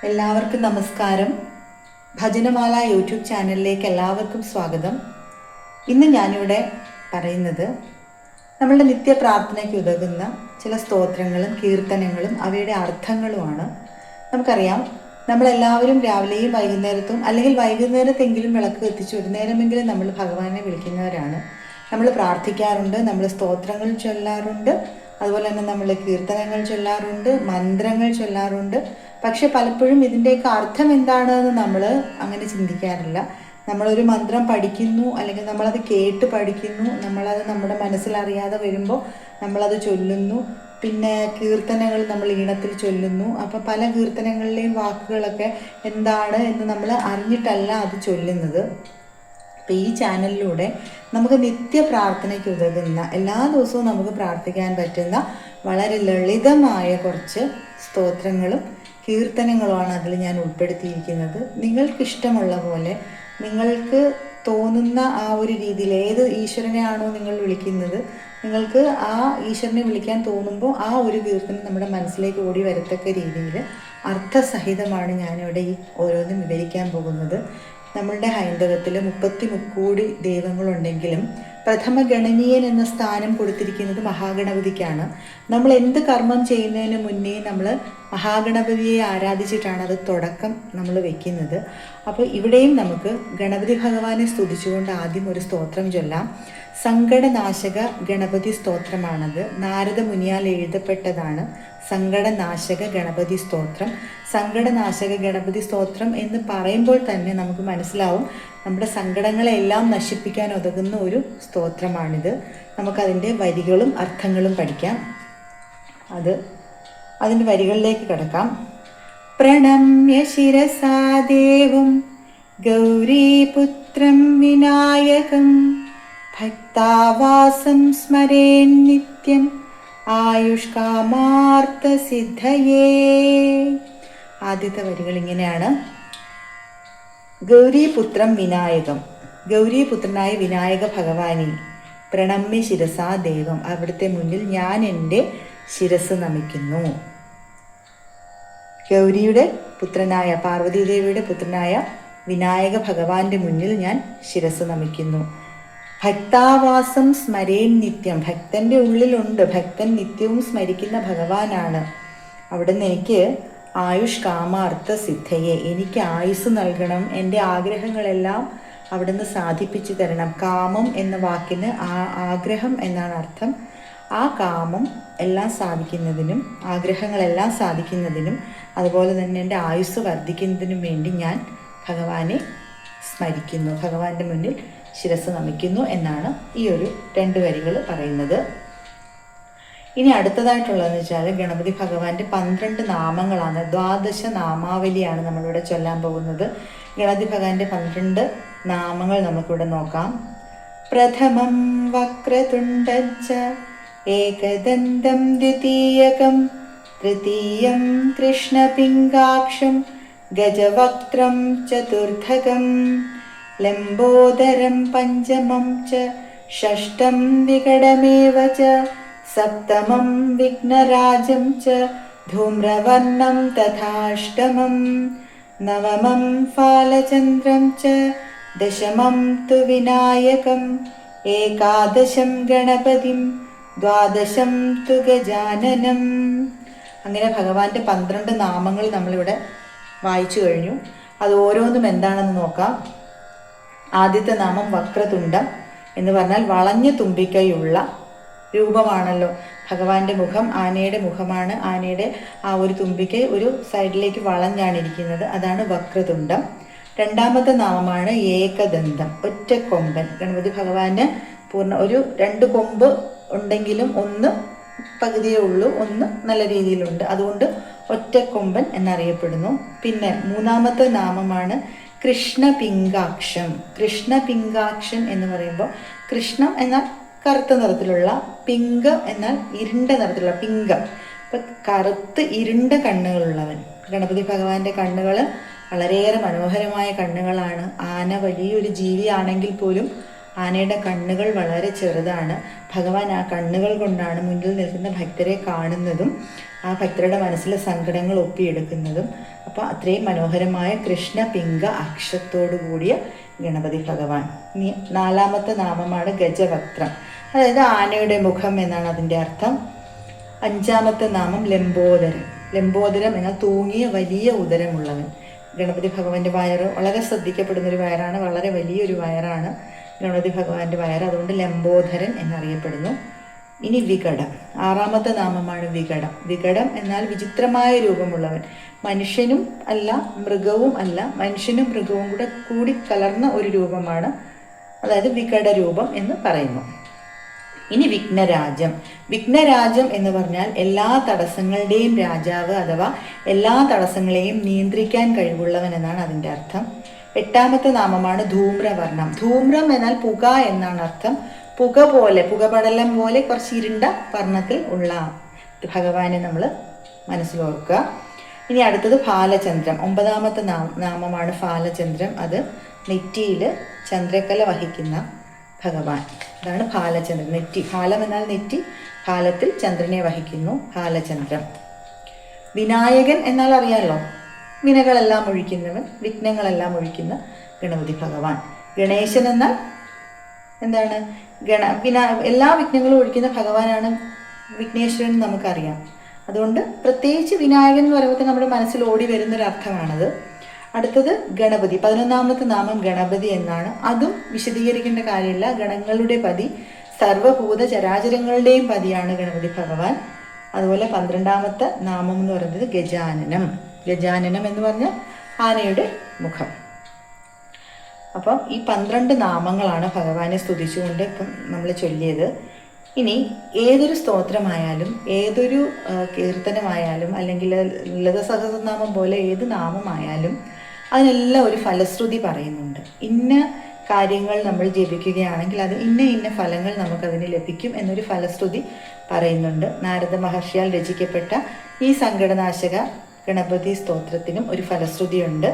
എല്ലാവർക്കും നമസ്കാരം. ഭജനമാല യൂട്യൂബ് ചാനലിലേക്ക് എല്ലാവർക്കും സ്വാഗതം. ഇന്ന് ഞാനിവിടെ പറയുന്നത് നമ്മളുടെ നിത്യപ്രാർത്ഥനയ്ക്ക് ഉതകുന്ന ചില സ്തോത്രങ്ങളും കീർത്തനങ്ങളും അവയുടെ അർത്ഥങ്ങളുമാണ്. നമുക്കറിയാം, നമ്മളെല്ലാവരും രാവിലെയും വൈകുന്നേരത്തും അല്ലെങ്കിൽ വൈകുന്നേരത്തെങ്കിലും വിളക്ക് കത്തിച്ച് ഒരു നേരമെങ്കിലും നമ്മൾ ഭഗവാനെ വിളിക്കുന്നവരാണ്. നമ്മൾ പ്രാർത്ഥിക്കാറുണ്ട്, നമ്മൾ സ്തോത്രങ്ങൾ ചൊല്ലാറുണ്ട്, അതുപോലെ തന്നെ നമ്മൾ കീർത്തനങ്ങൾ ചൊല്ലാറുണ്ട്, മന്ത്രങ്ങൾ ചൊല്ലാറുണ്ട്. പക്ഷെ പലപ്പോഴും ഇതിൻ്റെയൊക്കെ അർത്ഥം എന്താണെന്ന് നമ്മൾ അങ്ങനെ ചിന്തിക്കാറില്ല. നമ്മളൊരു മന്ത്രം പഠിക്കുന്നു, അല്ലെങ്കിൽ നമ്മളത് കേട്ട് പഠിക്കുന്നു, നമ്മളത് നമ്മുടെ മനസ്സിലറിയാതെ വരുമ്പോൾ നമ്മളത് ചൊല്ലുന്നു. പിന്നെ കീർത്തനങ്ങൾ നമ്മൾ ഈണത്തിൽ ചൊല്ലുന്നു. അപ്പോൾ പല കീർത്തനങ്ങളിലെയും വാക്കുകളൊക്കെ എന്താണ് എന്ന് നമ്മൾ അറിഞ്ഞിട്ടല്ല അത് ചൊല്ലുന്നത്. അപ്പോൾ ഈ ചാനലിലൂടെ നമുക്ക് നിത്യപ്രാർത്ഥനയ്ക്ക് ഉതകുന്ന, എല്ലാ ദിവസവും നമുക്ക് പ്രാർത്ഥിക്കാൻ പറ്റുന്ന വളരെ ലളിതമായ കുറച്ച് സ്തോത്രങ്ങളും കീർത്തനങ്ങളുമാണ് അതിൽ ഞാൻ ഉൾപ്പെടുത്തിയിരിക്കുന്നത്. നിങ്ങൾക്കിഷ്ടമുള്ള പോലെ, നിങ്ങൾക്ക് തോന്നുന്ന ആ ഒരു രീതിയിൽ, ഏത് ഈശ്വരനെയാണോ നിങ്ങൾ വിളിക്കുന്നത്, നിങ്ങൾക്ക് ആ ഈശ്വരനെ വിളിക്കാൻ തോന്നുമ്പോൾ ആ ഒരു കീർത്തനം നമ്മുടെ മനസ്സിലേക്ക് ഓടി വരത്തക്ക രീതിയിൽ അർത്ഥസഹിതമാണ് ഞാനിവിടെ ഈ ഓരോന്നും വിവരിക്കാൻ പോകുന്നത്. നമ്മളുടെ ഹൈന്ദവത്തിൽ 33 ദൈവങ്ങളുണ്ടെങ്കിലും പ്രഥമ ഗണനീയൻ എന്ന സ്ഥാനം കൊടുത്തിരിക്കുന്നത് മഹാഗണപതിക്കാണ്. നമ്മൾ എന്ത് കർമ്മം ചെയ്യുന്നതിന് മുന്നേ നമ്മൾ മഹാഗണപതിയെ ആരാധിച്ചിട്ടാണ് അത് തുടക്കം നമ്മൾ വെക്കുന്നത്. അപ്പോൾ ഇവിടെയും നമുക്ക് ഗണപതി ഭഗവാനെ സ്തുതിച്ചുകൊണ്ട് ആദ്യം ഒരു സ്തോത്രം ചൊല്ലാം. സങ്കടനാശക ഗണപതി സ്തോത്രമാണത്. നാരദ മുനിയാൽ എഴുതപ്പെട്ടതാണ് സങ്കടനാശക ഗണപതി സ്തോത്രം. സങ്കടനാശക ഗണപതി സ്തോത്രം എന്ന് പറയുമ്പോൾ തന്നെ നമുക്ക് മനസ്സിലാവും നമ്മുടെ സങ്കടങ്ങളെല്ലാം നശിപ്പിക്കാൻ ഉതകുന്ന ഒരു സ്തോത്രമാണിത്. നമുക്കതിൻ്റെ വരികളും അർത്ഥങ്ങളും പഠിക്കാം. അതിൻ്റെ വരികളിലേക്ക് കടക്കാം. പ്രണമ്യ ശിരസാ ദേവം ഗൗരീപുത്രം വിനായകം ഭക്താവാസം സ്മരേൻ നിത്യം ആയുഷ്കാമാർത്ഥ സിദ്ധയേ. ആദ്യത്തെ വരികൾ ഇങ്ങനെയാണ്. ഗൗരീപുത്രം വിനായകം, ഗൗരീപുത്രനായ വിനായക ഭഗവാനെ പ്രണമ്യ ശിരസാ ദേവം, അവിടുത്തെ മുന്നിൽ ഞാൻ എൻ്റെ ശിരസ് നമിക്കുന്നു. ഗൗരിയുടെ പുത്രനായ, പാർവതീദേവിയുടെ പുത്രനായ വിനായക ഭഗവാന്റെ മുന്നിൽ ഞാൻ ശിരസ് നമിക്കുന്നു. ഭക്താവാസം സ്മരേൻ നിത്യം, ഭക്തൻ്റെ ഉള്ളിലുണ്ട്, ഭക്തൻ നിത്യവും സ്മരിക്കുന്ന ഭഗവാനാണ്. അവിടുന്ന് എനിക്ക് ആയുഷ് കാമാർത്ഥ സിദ്ധയെ, എനിക്ക് ആയുസ് നൽകണം, എൻ്റെ ആഗ്രഹങ്ങളെല്ലാം അവിടുന്ന് സാധിപ്പിച്ചു തരണം. കാമം എന്ന വാക്കിന് ആഗ്രഹം എന്നാണ് അർത്ഥം. ആ കാമം എല്ലാം സാധിക്കുന്നതിനും ആഗ്രഹങ്ങളെല്ലാം സാധിക്കുന്നതിനും അതുപോലെ തന്നെ എൻ്റെ ആയുസ് വർദ്ധിക്കുന്നതിനും വേണ്ടി ഞാൻ ഭഗവാനെ സ്മരിക്കുന്നു, ഭഗവാന്റെ മുന്നിൽ ശിരസ് നമിക്കുന്നു എന്നാണ് ഈ ഒരു 2 വരികൾ പറയുന്നത്. ഇനി അടുത്തതായിട്ടുള്ളതെന്ന് വെച്ചാൽ ഗണപതി ഭഗവാന്റെ 12 നാമങ്ങളാണ്. 12 നാമാവലിയാണ് നമ്മളിവിടെ ചൊല്ലാൻ പോകുന്നത്. ഗണപതി ഭഗവാന്റെ 12 നാമങ്ങൾ നമുക്കിവിടെ നോക്കാം. പ്രഥമം വക്രതുണ്ഡഞ്ച ഏകദന്തം ദ്വിതീയകം തൃതീയം കൃഷ്ണപിംഗാക്ഷം ഗജവക്ത്രം ചതുർത്ഥകം ലംബോദരം പഞ്ചമം ച ഷഷ്ടം വികടമേവ ച സപ്തമം വിഘ്നരാജം ച ധൂമ്രവർണം തഥാഷ്ടമം നവമം ഫാലചന്ദ്രം ച ദശമം തു വിനായകം ഏകാദശം ഗണപതിം ദ്വാദശം തു ഗജാനനം. അങ്ങനെ ഭഗവാന്റെ 12 നാമങ്ങൾ നമ്മളിവിടെ വായിച്ചു കഴിഞ്ഞു. അത് ഓരോന്നും എന്താണെന്ന് നോക്കാം. ആദ്യത്തെ നാമം വക്രതുണ്ടം എന്ന് പറഞ്ഞാൽ വളഞ്ഞ തുമ്പിക്കൈയുള്ള രൂപമാണല്ലോ ഭഗവാന്റെ മുഖം. ആനയുടെ മുഖമാണ്. ആനയുടെ ആ ഒരു തുമ്പിക്കൈ ഒരു സൈഡിലേക്ക് വളഞ്ഞാണ് ഇരിക്കുന്നത്, അതാണ് വക്രതുണ്ടം. രണ്ടാമത്തെ നാമമാണ് ഏകദന്തം, ഒറ്റക്കൊമ്പൻ. ഗണപതി ഭഗവാന് ഒരു 2 കൊമ്പ് ഉണ്ടെങ്കിലും ഒന്ന് പകുതിയേ ഉള്ളൂ, ഒന്ന് നല്ല രീതിയിലുണ്ട്, അതുകൊണ്ട് ഒറ്റക്കൊമ്പൻ എന്നറിയപ്പെടുന്നു. പിന്നെ മൂന്നാമത്തെ നാമമാണ് കൃഷ്ണപിംഗാക്ഷം. കൃഷ്ണപിംഗാക്ഷൻ എന്ന് പറയുമ്പോൾ കൃഷ്ണം എന്നാൽ കറുത്ത നിറത്തിലുള്ള, പിങ്കം എന്നാൽ ഇരുണ്ട നിറത്തിലുള്ള, പിങ്കം. അപ്പം കറുത്ത് ഇരുണ്ട കണ്ണുകളുള്ളവൻ. ഗണപതി ഭഗവാന്റെ കണ്ണുകൾ വളരെയേറെ മനോഹരമായ കണ്ണുകളാണ്. ആന വലിയൊരു ജീവിയാണെങ്കിൽ പോലും ആനയുടെ കണ്ണുകൾ വളരെ ചെറുതാണ്. ഭഗവാൻ ആ കണ്ണുകൾ കൊണ്ടാണ് മുന്നിൽ നിൽക്കുന്ന ഭക്തരെ കാണുന്നതും ആ ഭക്തരുടെ മനസ്സിലെ സങ്കടങ്ങൾ ഒപ്പിയെടുക്കുന്നതും. അപ്പോൾ അത്രയും മനോഹരമായ കൃഷ്ണ പിംഗ അക്ഷത്തോടു കൂടിയ ഗണപതി ഭഗവാൻ. ഇനി 4ാമത്തെ നാമമാണ് ഗജവക്ത്രം, അതായത് ആനയുടെ മുഖം എന്നാണ് അതിൻ്റെ അർത്ഥം. 5ാമത്തെ നാമം ലംബോദരൻ. ലംബോദരം എന്നാൽ തൂങ്ങിയ വലിയ ഉദരമുള്ളവൻ. ഗണപതി ഭഗവാന്റെ വയറ് വളരെ ശ്രദ്ധിക്കപ്പെടുന്നൊരു വയറാണ്, വളരെ വലിയൊരു വയറാണ് ഗണപതി ഭഗവാന്റെ വയറ്, അതുകൊണ്ട് ലംബോദരൻ എന്നറിയപ്പെടുന്നു. ഇനി വികടം, 6ാമത്തെ നാമമാണ് വികടം. വികടം എന്നാൽ വിചിത്രമായ രൂപമുള്ളവൻ, മനുഷ്യനും അല്ല മൃഗവും അല്ല, മനുഷ്യനും മൃഗവും കൂടെ കൂടിക്കലർന്ന ഒരു രൂപമാണ്, അതായത് വികട രൂപം എന്ന് പറയുന്നു. ഇനി വിഘ്നരാജം. വിഘ്നരാജം എന്ന് പറഞ്ഞാൽ എല്ലാ തടസ്സങ്ങളുടെയും രാജാവ് അഥവാ എല്ലാ തടസ്സങ്ങളെയും നിയന്ത്രിക്കാൻ കഴിവുള്ളവൻ എന്നാണ് അതിൻ്റെ അർത്ഥം. 8ാമത്തെ നാമമാണ് ധൂമ്രവർണം. ധൂമ്രം എന്നാൽ പുക എന്നാണ് അർത്ഥം. പുക പോലെ, പുകപടലം പോലെ കുറച്ച് ഇരുണ്ട വർണ്ണത്തിൽ ഉള്ള ഭഗവാനെ നമ്മൾ മനസ്സിലോർക്കുക. ഇനി അടുത്തത് ഫാലചന്ദ്രം. 9ാമത്തെ നാമമാണ് ഫാലചന്ദ്രം. അത് നെറ്റിയിൽ ചന്ദ്രക്കല വഹിക്കുന്ന ഭഗവാൻ, അതാണ് ഫാലചന്ദ്രൻ. നെറ്റി, ഫാലം എന്നാൽ നെറ്റി, ഫാലത്തിൽ ചന്ദ്രനെ വഹിക്കുന്നു, ഫാലചന്ദ്രം. വിനായകൻ എന്നാൽ അറിയാമല്ലോ, വിനകളെല്ലാം ഒഴിക്കുന്നവൻ, വിഘ്നങ്ങളെല്ലാം ഒഴിക്കുന്ന ഗണപതി ഭഗവാൻ. ഗണേശൻ എന്നാൽ എന്താണ്? എല്ലാ വിഘ്നങ്ങളും ഒഴിക്കുന്ന ഭഗവാനാണ് വിഘ്നേശ്വരൻ നമുക്കറിയാം. അതുകൊണ്ട് പ്രത്യേകിച്ച് വിനായകൻ എന്ന് പറയുമ്പോൾ നമ്മുടെ മനസ്സിൽ ഓടി വരുന്നൊരർത്ഥമാണത്. അടുത്തത് ഗണപതി. 11ാമത്തെ നാമം ഗണപതി എന്നാണ്. അതും വിശദീകരിക്കേണ്ട കാര്യമില്ല, ഗണങ്ങളുടെ പതി, സർവഭൂത ചരാചരങ്ങളുടെയും പതിയാണ് ഗണപതി ഭഗവാൻ. അതുപോലെ 12ാമത്തെ നാമം എന്ന് പറയുന്നത് ഗജാനനം. ഗജാനനം എന്ന് പറഞ്ഞാൽ ആനയുടെ മുഖം. അപ്പം ഈ 12 നാമങ്ങളാണ് ഭഗവാനെ സ്തുതിച്ചുകൊണ്ട് ഇപ്പം നമ്മൾ ചൊല്ലിയത്. ഇനി ഏതൊരു സ്തോത്രമായാലും ഏതൊരു കീർത്തനമായാലും അല്ലെങ്കിൽ ലളിത സഹസ്രനാമം പോലെ ഏത് നാമമായാലും അതിനെല്ലാം ഒരു ഫലശ്രുതി പറയുന്നുണ്ട്. ഇന്ന കാര്യങ്ങൾ നമ്മൾ ജപിക്കുകയാണെങ്കിൽ അത് ഇന്ന ഫലങ്ങൾ നമുക്കതിന് ലഭിക്കും എന്നൊരു ഫലശ്രുതി പറയുന്നുണ്ട്. നാരദ മഹർഷിയാൽ രചിക്കപ്പെട്ട ഈ സങ്കടനാശക ഗണപതി സ്തോത്രത്തിനും ഒരു ഫലശ്രുതിയുണ്ട്.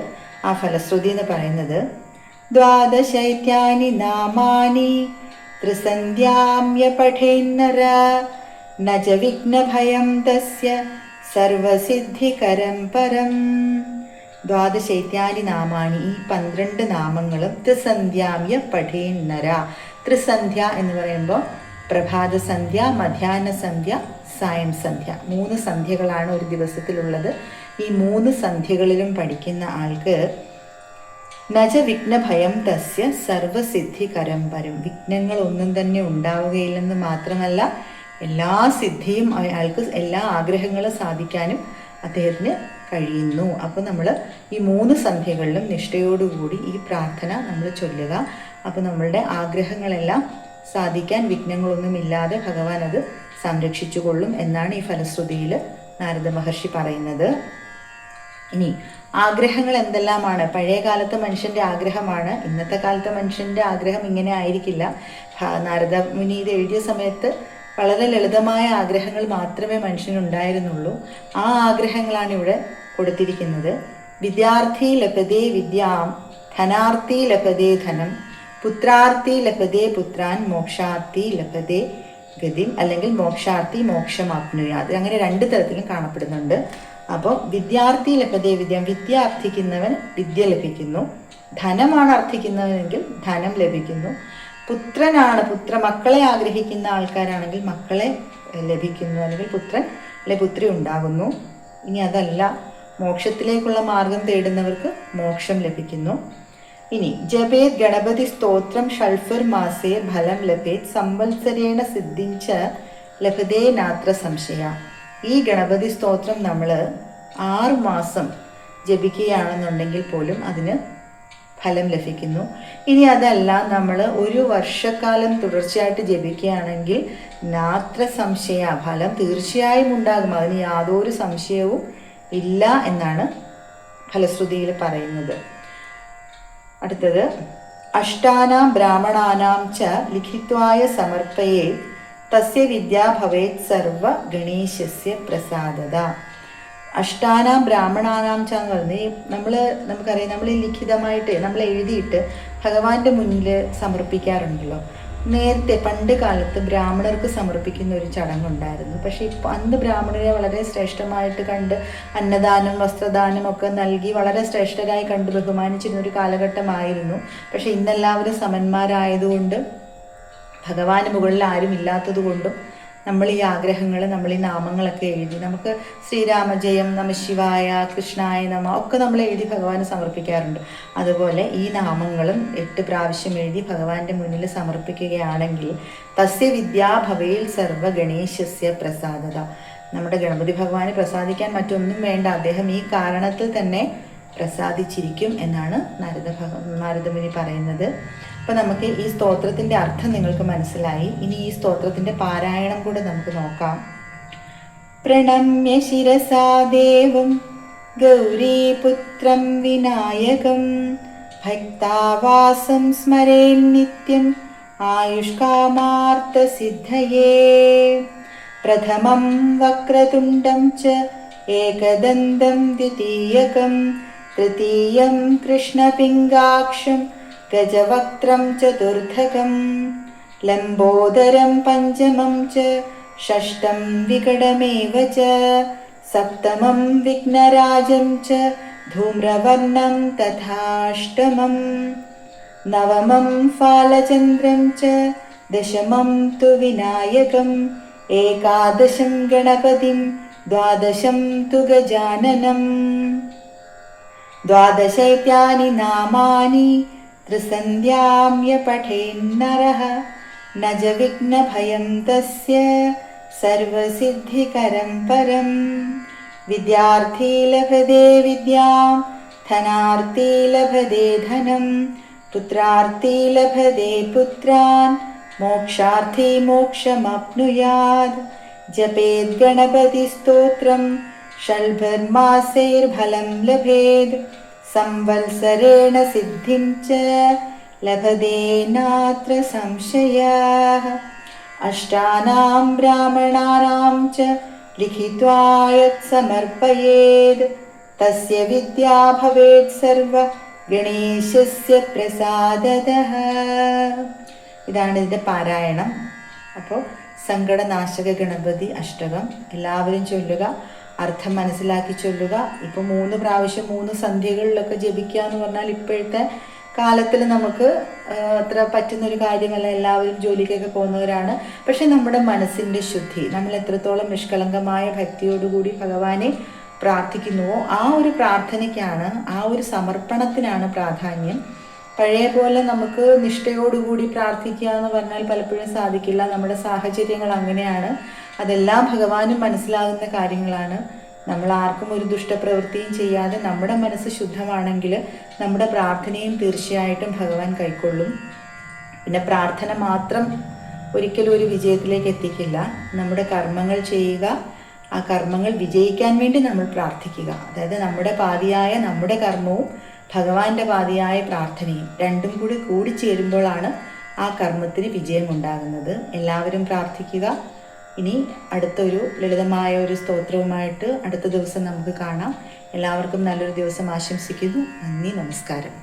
ആ ഫലശ്രുതി എന്ന് പറയുന്നത് ദ്വാദശൈത്യാനി നാമാനി ത്രിസന്ധ്യാമ്യ പഠേന്നര നജ വിഘ്നഭയം തസ്യ സർവസിദ്ധികരം പരം. ദ്വാദശൈത്യാനി നാമാനി, ഈ 12 നാമങ്ങളും ത്രിസന്ധ്യാമ്യ പഠേന്നര. ത്രിസന്ധ്യ എന്ന് പറയുമ്പോൾ പ്രഭാത സന്ധ്യ, മധ്യാഹ്ന സന്ധ്യ, സായം സന്ധ്യ, 3 സന്ധ്യകളാണ് ഒരു ദിവസത്തിലുള്ളത്. ഈ 3 സന്ധ്യകളിലും പഠിക്കുന്ന ആൾക്ക് നജ വിഘ്നഭയം തസ്യ സർവസിദ്ധികരം പരം. വിഘ്നങ്ങളൊന്നും തന്നെ ഉണ്ടാവുകയില്ലെന്ന് മാത്രമല്ല എല്ലാ സിദ്ധിയും അയാൾക്ക്, എല്ലാ ആഗ്രഹങ്ങളും സാധിക്കാനും അദ്ദേഹത്തിന് കഴിയുന്നു. അപ്പോൾ നമ്മൾ ഈ 3 സന്ധ്യകളിലും നിഷ്ഠയോടുകൂടി ഈ പ്രാർത്ഥന നമ്മൾ ചൊല്ലുക. അപ്പോൾ നമ്മളുടെ ആഗ്രഹങ്ങളെല്ലാം സാധിക്കാൻ വിഘ്നങ്ങളൊന്നുമില്ലാതെ ഭഗവാൻ അത് സംരക്ഷിച്ചു കൊള്ളും എന്നാണ് ഈ ഫലശ്രുതിയിൽ നാരദ മഹർഷി പറയുന്നത്. ഇനി ആഗ്രഹങ്ങൾ എന്തെല്ലാമാണ്? പഴയ കാലത്തെ മനുഷ്യൻ്റെ ആഗ്രഹമാണ്, ഇന്നത്തെ കാലത്തെ മനുഷ്യൻ്റെ ആഗ്രഹം ഇങ്ങനെ ആയിരിക്കില്ല. നാരദ മുനി ഇത് എഴുതിയ സമയത്ത് വളരെ ലളിതമായ ആഗ്രഹങ്ങൾ മാത്രമേ മനുഷ്യനുണ്ടായിരുന്നുള്ളൂ. ആ ആഗ്രഹങ്ങളാണ് ഇവിടെ കൊടുത്തിരിക്കുന്നത്. വിദ്യാർത്ഥി ലഭതേ വിദ്യാം, ധനാർത്ഥി ലഭതേ ധനം, പുത്രാർത്ഥി ലഭതേ പുത്രാൻ, മോക്ഷാർത്ഥി ലഭതേ ഗതിം, അല്ലെങ്കിൽ മോക്ഷാർത്ഥി മോക്ഷമാപ്നുയാത്. അങ്ങനെ 2 തരത്തിലും കാണപ്പെടുന്നുണ്ട്. അപ്പോൾ വിദ്യാർത്ഥി ലഭതേ വിദ്യ, വിദ്യ അർത്ഥിക്കുന്നവൻ വിദ്യ ലഭിക്കുന്നു. ധനമാണ് അർത്ഥിക്കുന്നവനെങ്കിൽ ധനം ലഭിക്കുന്നു. പുത്രനാണ്, മക്കളെ ആഗ്രഹിക്കുന്ന ആൾക്കാരാണെങ്കിൽ മക്കളെ ലഭിക്കുന്നു, അല്ലെങ്കിൽ പുത്രൻ അല്ലെ പുത്രി ഉണ്ടാകുന്നു. ഇനി അതല്ല, മോക്ഷത്തിലേക്കുള്ള മാർഗം തേടുന്നവർക്ക് മോക്ഷം ലഭിക്കുന്നു. ഇനി ജപേത് ഗണപതി സ്തോത്രം ഷൾഫർ മാസേ ഫലം ലഭേത് സംവത്സരേണ സിദ്ധിച്ച ലഭതേ നാത്ര സംശയ. ഈ ഗണപതി സ്തോത്രം നമ്മൾ 6 മാസം ജപിക്കുകയാണെന്നുണ്ടെങ്കിൽ പോലും അതിന് ഫലം ലഭിക്കുന്നു. ഇനി അതല്ല, നമ്മൾ 1 വർഷക്കാലം തുടർച്ചയായിട്ട് ജപിക്കുകയാണെങ്കിൽ നാത്ര സംശയ, ഫലം തീർച്ചയായും ഉണ്ടാകും, അതിന് യാതൊരു സംശയവും ഇല്ല എന്നാണ് ഫലശ്രുതിയിൽ പറയുന്നത്. അടുത്തത് അഷ്ടാനാം ബ്രാഹ്മണാനാം ച ലിഖിത്വായ സമർപ്പയേ തസ്യ വിദ്യാ ഭവേത് സർവ ഗണേശസ്യ പ്രസാദത. അഷ്ടാനാം ബ്രാഹ്മണാനാം ച എന്ന് പറഞ്ഞ് നമുക്കറിയാം, നമ്മൾ ലിഖിതമായിട്ട് നമ്മൾ എഴുതിയിട്ട് ഭഗവാന്റെ മുന്നിൽ സമർപ്പിക്കാറുണ്ടല്ലോ. നേരത്തെ പണ്ട് കാലത്ത് ബ്രാഹ്മണർക്ക് സമർപ്പിക്കുന്ന ഒരു ചടങ്ങുണ്ടായിരുന്നു. പക്ഷേ ഇപ്പോൾ അന്ന് ബ്രാഹ്മണരെ വളരെ ശ്രേഷ്ഠമായിട്ട് കണ്ട് അന്നദാനം വസ്ത്രദാനം ഒക്കെ നൽകി വളരെ ശ്രേഷ്ഠരായി കണ്ട് ബഹുമാനിച്ചിരുന്ന ഒരു കാലഘട്ടമായിരുന്നു. പക്ഷേ ഇന്നെല്ലാവരും സമന്മാരായതുകൊണ്ട് ഭഗവാന് മുകളിൽ ആരും ഇല്ലാത്തത് കൊണ്ടും നമ്മൾ ഈ ആഗ്രഹങ്ങൾ, നമ്മൾ ഈ നാമങ്ങളൊക്കെ എഴുതി, നമുക്ക് ശ്രീരാമജയം, നമ ശിവായ, കൃഷ്ണായ നമ ഒക്കെ നമ്മൾ എഴുതി ഭഗവാന് സമർപ്പിക്കാറുണ്ട്. അതുപോലെ ഈ നാമങ്ങളും 8 പ്രാവശ്യം എഴുതി ഭഗവാന്റെ മുന്നിൽ സമർപ്പിക്കുകയാണെങ്കിൽ തസ്യ വിദ്യാഭവയിൽ സർവഗണേശസ്യ പ്രസാദത, നമ്മുടെ ഗണപതി ഭഗവാനെ പ്രസാദിക്കാൻ മറ്റൊന്നും വേണ്ട, അദ്ദേഹം ഈ കാരണത്തിൽ തന്നെ പ്രസാദിച്ചിരിക്കും എന്നാണ് നാരദമുനി പറയുന്നത്. അപ്പോൾ നമുക്ക് ഈ സ്തോത്രത്തിൻ്റെ അർത്ഥം നിങ്ങൾക്ക് മനസ്സിലായി. ഇനി ഈ സ്തോത്രത്തിൻ്റെ പാരായണം കൂടെ നമുക്ക് നോക്കാം. പ്രണമ്യ ശിരസാ ദേവം ഗൗരീപുത്രം വിനായകം ഭക്താവാസം സ്മരേൻ നിത്യം ആയുഷ്കാമാർത്ഥസിദ്ധയേ പ്രഥമം വക്രതുണ്ടം ച ഏകദന്തം ദ്വിതീയകം തൃതീയം കൃഷ്ണപിംഗാക്ഷം ഗജവക്ത്രം ചതുർത്ഥകം ലംബോദരം പഞ്ചമം ച ഷഷ്ടം വികടമേവ ച സപ്തമം വിഘ്നരാജം ച ധൂമ്രവർണം തഥാഷ്ടമം നവമം ഫാലചന്ദ്രം ച ദശമം തു വിനായകം ഏകാദശം ഗണപതിം ദ്വാദശം തു ഗജാനനം ദ്വാദശൈത്യാനി നാമാനി ത്രിസന്ധ്യാമ്യ പഠേന്നരഃ നജ വിഘ്നഭയം തസ്യ സർവസിദ്ധികരം പരം വിദ്യാർത്ഥി ലഭതേ വിദ്യാം ധനാർത്ഥി ലഭതേ ധനം പുത്രാർത്ഥി ലഭതേ പുത്രാൻ മോക്ഷാർത്ഥി മോക്ഷമപ്നുയാത് ജപേത് ഗണപതി സ്തോത്രം ഷൽഭർമാസൈർഫലം ലഭേത് സംവത്സരേണ സിദ്ധിം ച ലഭതേ നാത്ര സംശയഃ അഷ്ടാനാം ബ്രാഹ്മണാനാം ച ലിഖിത്വാ യത് സമർപ്പയേത് തസ്യ വിദ്യാ ഭവേത് സർവ ഗണേശസ്യ പ്രസാദതഃ. ഇതാണ് ഇതിൻ്റെ പാരായണം. അപ്പോൾ സങ്കടനാശക ഗണപതി അഷ്ടകം എല്ലാവരും ചൊല്ലുക, അർത്ഥം മനസ്സിലാക്കി ചൊല്ലുക. ഇപ്പോൾ 3 പ്രാവശ്യം 3 സന്ധ്യകളിലൊക്കെ ജപിക്കുക എന്ന് പറഞ്ഞാൽ ഇപ്പോഴത്തെ കാലത്തിൽ നമുക്ക് അത്ര പറ്റുന്നൊരു കാര്യമല്ല. എല്ലാവരും ജോലിക്കൊക്കെ പോകുന്നവരാണ്. പക്ഷെ നമ്മുടെ മനസ്സിൻ്റെ ശുദ്ധി, നമ്മൾ എത്രത്തോളം നിഷ്കളങ്കമായ ഭക്തിയോടുകൂടി ഭഗവാനെ പ്രാർത്ഥിക്കുന്നുവോ ആ ഒരു പ്രാർത്ഥനയ്ക്കാണ്, ആ ഒരു സമർപ്പണത്തിനാണ് പ്രാധാന്യം. പഴയ പോലെ നമുക്ക് നിഷ്ഠയോടുകൂടി പ്രാർത്ഥിക്കുക എന്ന് പറഞ്ഞാൽ പലപ്പോഴും സാധിക്കില്ല. നമ്മുടെ സാഹചര്യങ്ങൾ അങ്ങനെയാണ്. അതെല്ലാം ഭഗവാനും മനസ്സിലാകുന്ന കാര്യങ്ങളാണ്. നമ്മൾ ആർക്കും ഒരു ദുഷ്ടപ്രവൃത്തിയും ചെയ്യാതെ നമ്മുടെ മനസ്സ് ശുദ്ധമാണെങ്കിൽ നമ്മുടെ പ്രാർത്ഥനയും തീർച്ചയായിട്ടും ഭഗവാൻ കൈക്കൊള്ളും. പിന്നെ പ്രാർത്ഥന മാത്രം ഒരിക്കലും ഒരു വിജയത്തിലേക്ക് എത്തിക്കില്ല. നമ്മുടെ കർമ്മങ്ങൾ ചെയ്യുക, ആ കർമ്മങ്ങൾ വിജയിക്കാൻ വേണ്ടി നമ്മൾ പ്രാർത്ഥിക്കുക. അതായത് നമ്മുടെ പാതിയായ നമ്മുടെ കർമ്മവും ഭഗവാന്റെ പാതിയായ പ്രാർത്ഥനയും രണ്ടും കൂടി ചേരുമ്പോഴാണ് ആ കർമ്മത്തിന് വിജയമുണ്ടാകുന്നത്. എല്ലാവരും പ്രാർത്ഥിക്കുക. ഇനി അടുത്തൊരു ലളിതമായ ഒരു സ്തോത്രവുമായിട്ട് അടുത്ത ദിവസം നമുക്ക് കാണാം. എല്ലാവർക്കും നല്ലൊരു ദിവസം ആശംസിക്കുന്നു. നന്ദി, നമസ്കാരം.